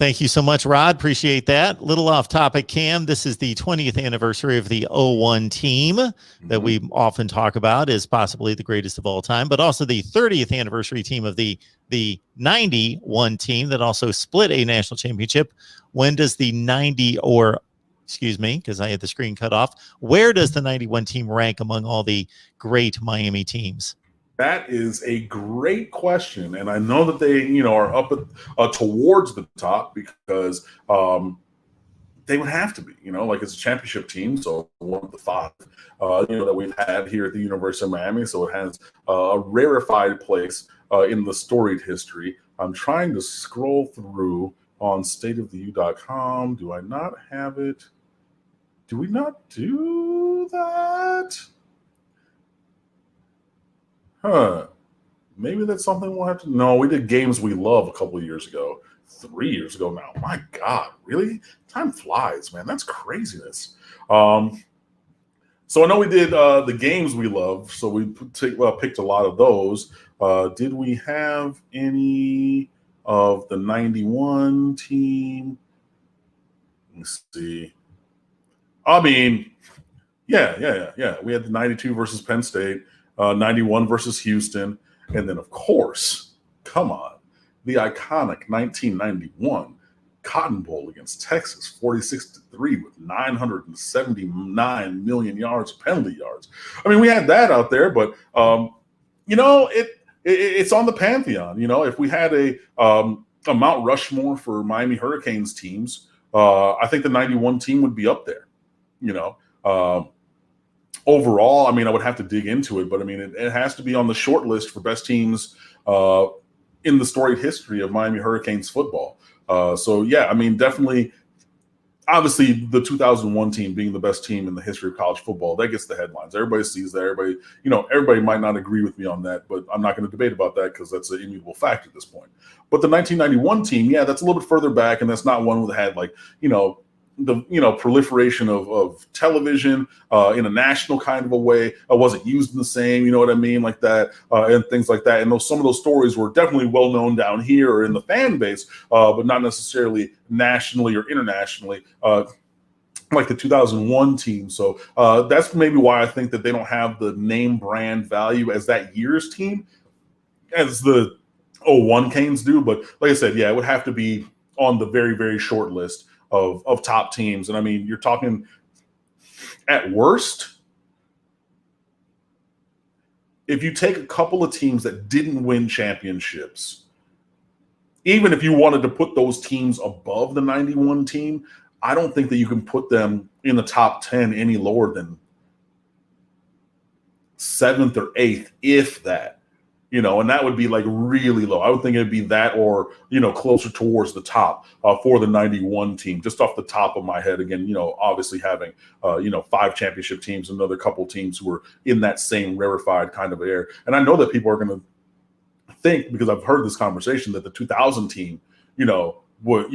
Thank you so much, Rod. Appreciate that. Little off topic, Cam. This is the 20th anniversary of the 01 team that we often talk about as possibly the greatest of all time, but also the 30th anniversary team of the 91 team that also split a national championship. When does the 90 or excuse me, because I had the screen cut off. Where does the 91 team rank among all the great Miami teams? That is a great question, and I know that they, are up towards the top because they would have to be, like it's a championship team, so one of the five, that we've had here at the University of Miami, so it has a rarefied place in the storied history. I'm trying to scroll through on stateoftheu.com. Do I not have it? Do we not do that? Maybe that's something we'll have to. No, we did Games We Love a couple of years ago. 3 years ago now. My God, really? Time flies, man. That's craziness. So I know we did the Games We Love, so we picked a lot of those. Did we have any of the 91 team? Let me see. I mean, yeah. We had the 92 versus Penn State, 91 versus Houston, and then, of course, come on, the iconic 1991 Cotton Bowl against Texas, 46-3 with 979 million yards, penalty yards. I mean, we had that out there, but it's on the pantheon. If we had a Mount Rushmore for Miami Hurricanes teams, I think the 91 team would be up there. Overall, I mean, I would have to dig into it, but I mean, it has to be on the short list for best teams in the storied history of Miami Hurricanes football. So yeah, I mean, definitely, obviously the 2001 team being the best team in the history of college football, that gets the headlines. Everybody sees that. Everybody might not agree with me on that, but I'm not going to debate about that because that's an immutable fact at this point. But the 1991 team, yeah, that's a little bit further back, and that's not one that had the proliferation of television in a national kind of a way. Wasn't used in the same, like that, and things like that. And some of those stories were definitely well known down here or in the fan base, but not necessarily nationally or internationally, like the 2001 team. So that's maybe why I think that they don't have the name brand value as that year's team as the 01 Canes do. But like I said, yeah, it would have to be on the very, very short list of top teams. And I mean, you're talking at worst, if you take a couple of teams that didn't win championships, even if you wanted to put those teams above the 91 team, I don't think that you can put them in the top 10 any lower than 7th or 8th, if that. And that would be like really low. I would think it'd be that or, closer towards the top for the 91 team, just off the top of my head. Again, obviously having, 5 championship teams, another couple teams who are in that same rarefied kind of air. And I know that people are going to think, because I've heard this conversation, that the 2000 team, you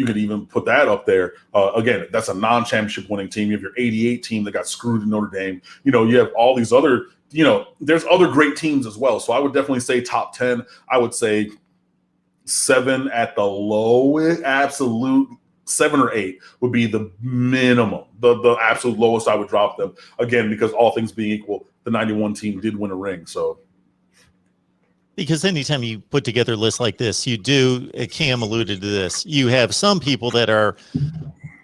could even put that up there. Again, that's a non-championship winning team. You have your 88 team that got screwed in Notre Dame. You have all these other there's other great teams as well. So I would definitely say top 10. I would say 7 at the lowest, absolute 7 or 8 would be the minimum. The absolute lowest I would drop them. Again, because all things being equal, the 91 team did win a ring. So because anytime you put together lists like this, you do, Cam alluded to this, you have some people that are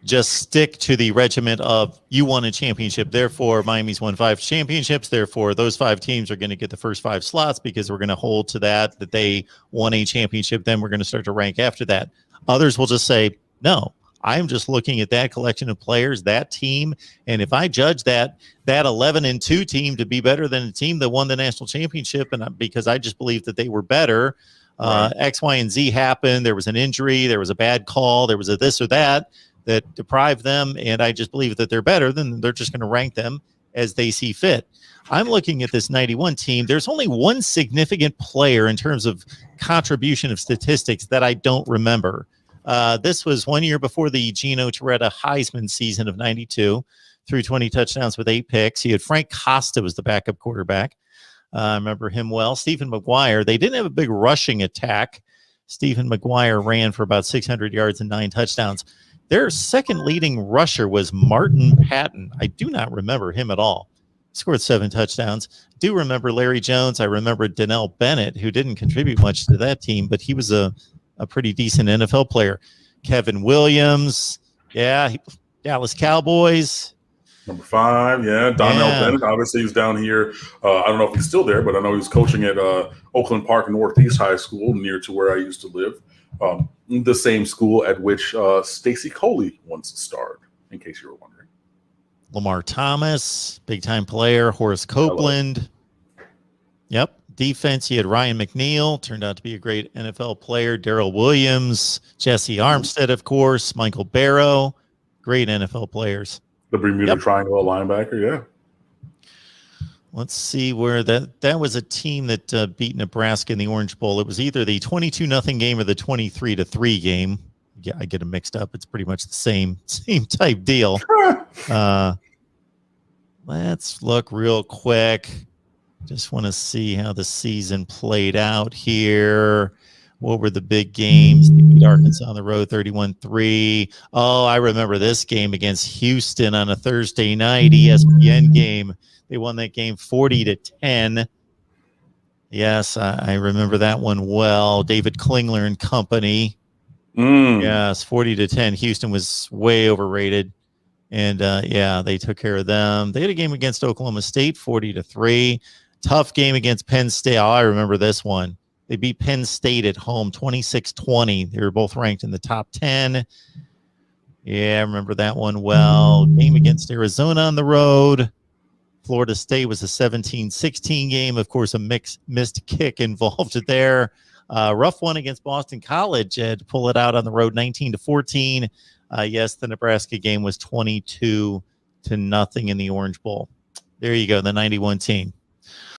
just stick to the regiment of you won a championship, therefore Miami's won 5 championships, therefore those 5 teams are going to get the first 5 slots because we're going to hold to that they won a championship, then we're going to start to rank after that. Others will just say, no, I'm just looking at that collection of players, that team, and if I judge that 11-2 team to be better than a team that won the national championship, and because I just believe that they were better, right. X, Y, and Z happened, there was an injury, there was a bad call, there was a this or that deprived them, and I just believe that they're better, then they're just going to rank them as they see fit. I'm looking at this 91 team. There's only one significant player in terms of contribution of statistics that I don't remember. This was 1 year before the Gino Torretta Heisman season of 92, threw 20 touchdowns with 8 picks. He had Frank Costa was the backup quarterback. I remember him well. Stephen McGuire. They didn't have a big rushing attack. Stephen McGuire ran for about 600 yards and 9 touchdowns. Their second leading rusher was Martin Patton. I do not remember him at all. Scored 7 touchdowns. Do remember Larry Jones. I remember Donnell Bennett, who didn't contribute much to that team, but he was a pretty decent NFL player. Kevin Williams. Yeah, Dallas Cowboys. Number 5, Donnell Bennett. Obviously, he's down here. I don't know if he's still there, but I know he's coaching at Oakland Park Northeast High School, near to where I used to live. The same school at which Stacey Coley once starred, in case you were wondering. Lamar Thomas, big-time player. Horace Copeland. Yep. Defense, you had Ryan McNeil, turned out to be a great NFL player. Darrell Williams, Jesse Armstead, of course, Michael Barrow. Great NFL players. The Bermuda Triangle linebacker, yeah. Let's see where that was a team that beat Nebraska in the Orange Bowl. It was either the 22-0 game or the 23-3 game. Yeah, I get them mixed up. It's pretty much the same type deal. Let's look real quick. Just want to see how the season played out here. What were the big games? They beat Arkansas on the road 31-3. Oh, I remember this game against Houston on a Thursday night ESPN game. They won that game 40-10. Yes, I remember that one well. David Klingler and company. Yes, 40-10. Houston was way overrated. And they took care of them. They had a game against Oklahoma State, 40-3. Tough game against Penn State. Oh, I remember this one. They beat Penn State at home, 26-20. They were both ranked in the top 10. Yeah, I remember that one well. Game against Arizona on the road. Florida State was a 17-16 game. Of course, a missed kick involved there. Rough one against Boston College. Had to pull it out on the road, 19-14. Yes, the Nebraska game was 22-0 in the Orange Bowl. There you go, the 91 team.